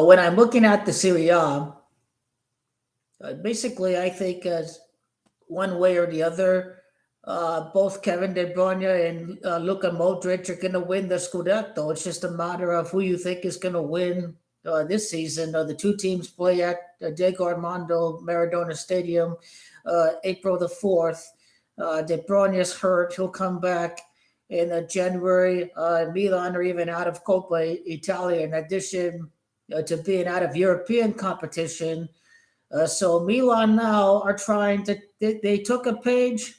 When I'm looking at the Serie A, basically I think one way or the other, both Kevin De Bruyne and Luka Modric are going to win the Scudetto. It's just a matter of who you think is going to win this season. The two teams play at Diego Armando Maradona Stadium, April the 4th. De Bruyne is hurt. He'll come back in January. Milan are even out of Coppa Italia in addition to being out of European competition. So Milan now are trying to. They took a page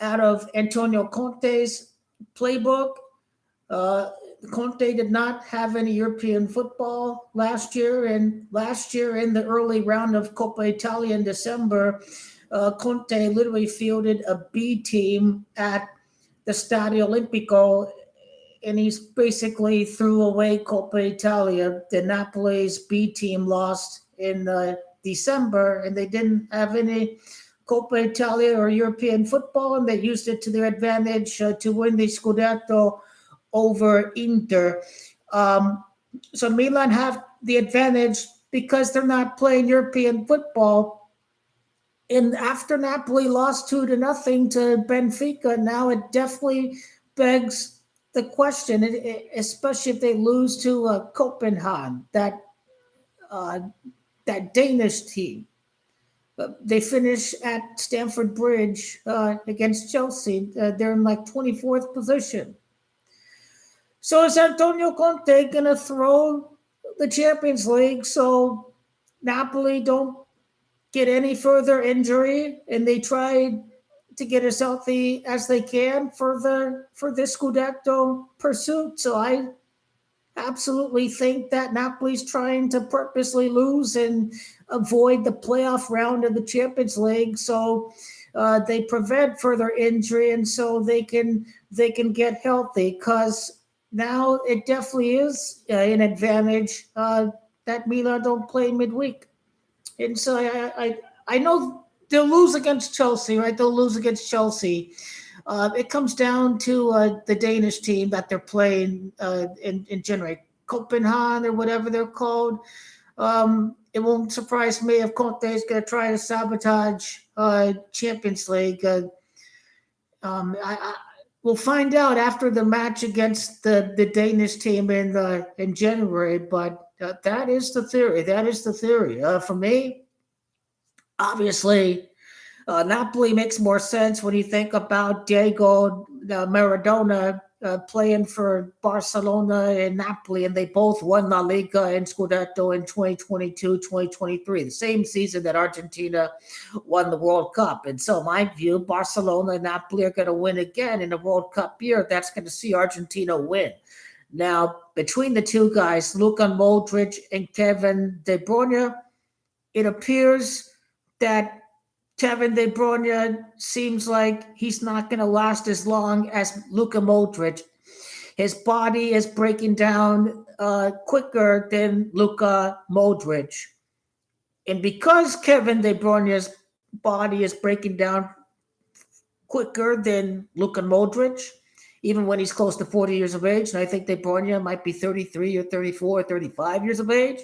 out of Antonio Conte's playbook. Uh, Conte did not have any European football last year, and last year in the early round of Coppa Italia in December, Conte literally fielded a B team at the Stadio Olimpico, and he's basically threw away Coppa Italia. The Napoli's B team lost in December, and they didn't have any Coppa Italia or European football, and they used it to their advantage to win the Scudetto over Inter. Um, so Milan have the advantage because they're not playing European football. And after Napoli lost 2-0 to Benfica, now it definitely begs the question, especially if they lose to Copenhagen, uh, that Danish team. They finish at Stamford Bridge against Chelsea. They're in like 24th position. So is Antonio Conte going to throw the Champions League so Napoli don't get any further injury and they try to get as healthy as they can for the Scudetto pursuit? So I absolutely think that Napoli's trying to purposely lose and avoid the playoff round of the Champions League, so they prevent further injury, and so they can get healthy. Because now it definitely is an advantage that Milan don't play midweek, and so I know they'll lose against Chelsea, right? They'll lose against Chelsea. It comes down to the Danish team that they're playing in January, Copenhagen or whatever they're called. It won't surprise me if Conte is going to try to sabotage Champions League. We'll find out after the match against the Danish team in January, but that is the theory. That is the theory. For me, obviously, Napoli makes more sense when you think about Diego Maradona playing for Barcelona and Napoli, and they both won La Liga and Scudetto in 2022-2023, the same season that Argentina won the World Cup. And so, my view, Barcelona and Napoli are going to win again in the World Cup year. That's going to see Argentina win. Now, between the two guys, Luka Modric and Kevin De Bruyne, it appears that Kevin De Bruyne seems like he's not going to last as long as Luka Modric. His body is breaking down quicker than Luka Modric. And because Kevin De Bruyne's body is breaking down quicker than Luka Modric, even when he's close to 40 years of age, and I think De Bruyne might be 33 or 34 or 35 years of age,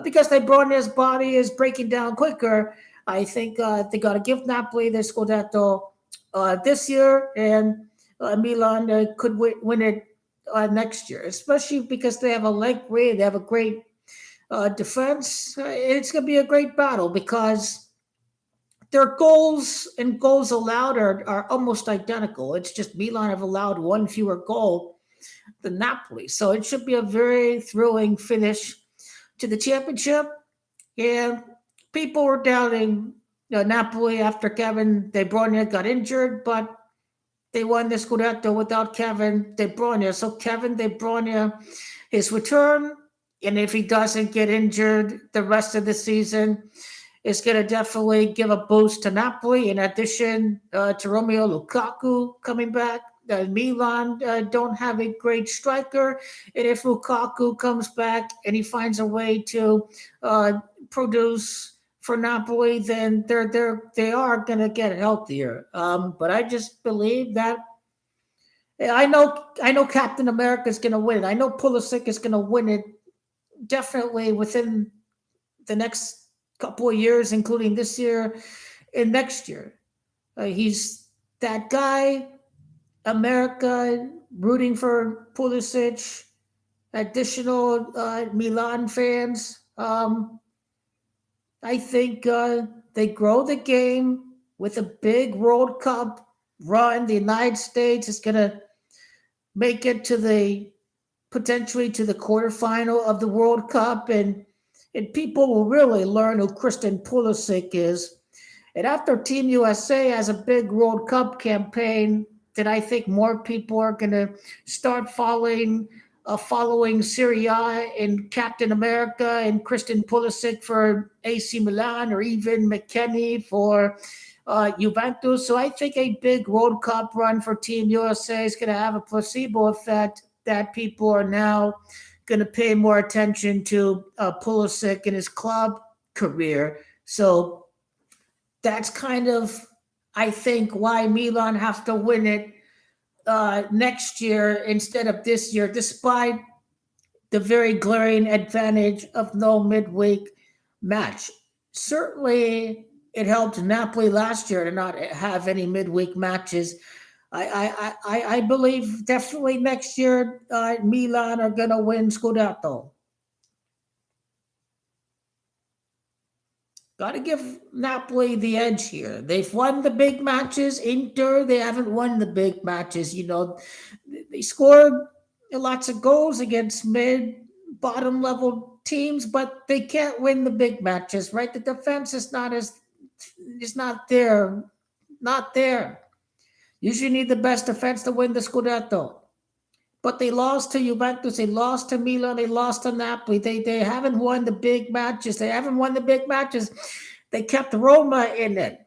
because De Bruyne's body is breaking down quicker, I think they got to give Napoli the Scudetto this year, and Milan could win it next year, especially because they have a they have a great defense. It's going to be a great battle because their goals and goals allowed are almost identical. It's just Milan have allowed one fewer goal than Napoli. So it should be a very thrilling finish to the championship. And people were doubting Napoli after Kevin De Bruyne got injured, but they won the Scudetto without Kevin De Bruyne. So Kevin De Bruyne, his return, and if he doesn't get injured the rest of the season, is going to definitely give a boost to Napoli. In addition to Romelu Lukaku coming back, Milan don't have a great striker, and if Lukaku comes back and he finds a way to produce for Napoli, then they are going to get healthier. But I just believe that I know Captain America is going to win it. I know Pulisic is going to win it definitely within the next couple of years, including this year and next year. He's that guy, America, rooting for Pulisic, additional Milan fans. I think they grow the game with a big World Cup run. The United States is going to make it to the potentially to the quarterfinal of the World Cup, and people will really learn who Christian Pulisic is. And after Team USA has a big World Cup campaign, then I think more people are going to start following Serie and Captain America and Christian Pulisic for AC Milan, or even McKennie for Juventus. So I think a big World Cup run for Team USA is going to have a placebo effect that people are now going to pay more attention to Pulisic and his club career. So that's kind of, I think, why Milan have to win it next year instead of this year, despite the very glaring advantage of no midweek match. Certainly, it helped Napoli last year to not have any midweek matches. I believe definitely next year Milan are going to win Scudetto. Got to give Napoli the edge here. They've won the big matches. Inter, they haven't won the big matches. They scored lots of goals against bottom level teams, but they can't win the big matches, right? The defense is not there. Not there. Usually need the best defense to win the Scudetto. But they lost to Juventus, they lost to Milan, they lost to Napoli. They haven't won the big matches. They haven't won the big matches. They kept Roma in it.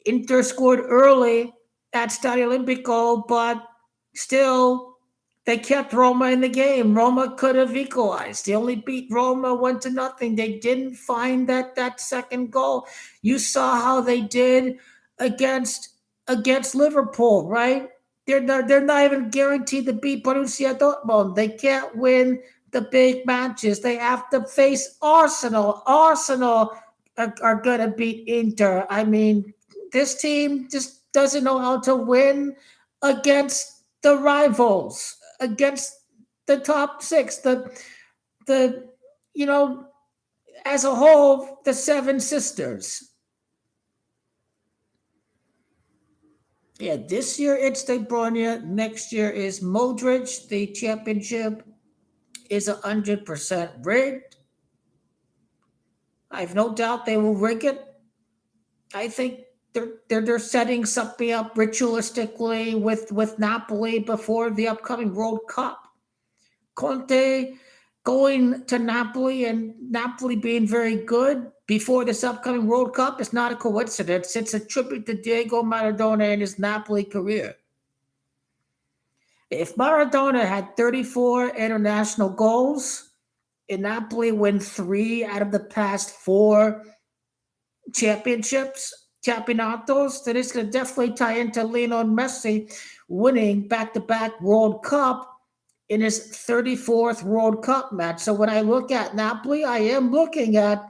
Inter scored early at Stadio Olimpico, but still they kept Roma in the game. Roma could have equalized. They only beat Roma 1-0. They didn't find that second goal. You saw how they did against Liverpool, right? They're not even guaranteed to beat Borussia Dortmund. They can't win the big matches. They have to face Arsenal. Arsenal are going to beat Inter. I mean, this team just doesn't know how to win against the rivals, against the top six, the as a whole, the Seven Sisters. Yeah, this year it's De Bruyne. Next year is Modric. The championship is 100% rigged. I have no doubt they will rig it. I think they're setting something up ritualistically with Napoli before the upcoming World Cup. Conte going to Napoli and Napoli being very good before this upcoming World Cup is not a coincidence. It's a tribute to Diego Maradona and his Napoli career. If Maradona had 34 international goals and Napoli win 3 out of the past 4 campionatos, then it's going to definitely tie into Lionel Messi winning back-to-back World Cup in his 34th World Cup match. So when I look at Napoli, I am looking at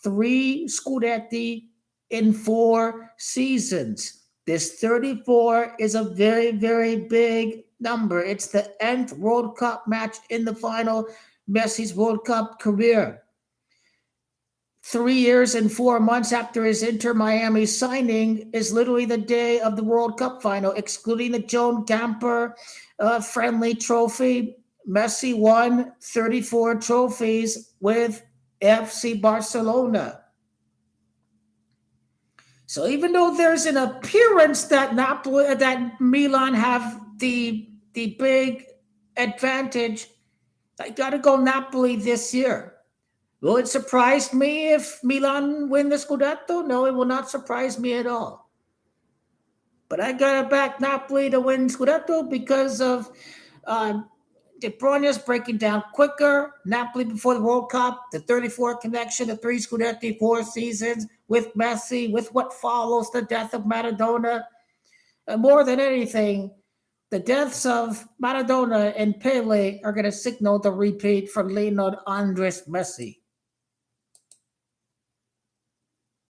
3 Scudetti in 4 seasons. This 34 is a very, very big number. It's the nth World Cup match in the final Messi's World Cup career. 3 years and 4 months after his Inter Miami signing is literally the day of the World Cup final, excluding the Joan Gamper friendly trophy. Messi won 34 trophies with FC Barcelona. So even though there's an appearance that Milan have the big advantage, I got to go Napoli this year. Will it surprise me if Milan win the Scudetto? No, it will not surprise me at all. But I got to back Napoli to win Scudetto because of De Bruyne's breaking down quicker. Napoli before the World Cup, the 34 connection, the 3 Scudetti, 4 seasons with Messi, with what follows the death of Maradona. And more than anything, The deaths of Maradona and Pele are going to signal the repeat for Lionel Andres Messi.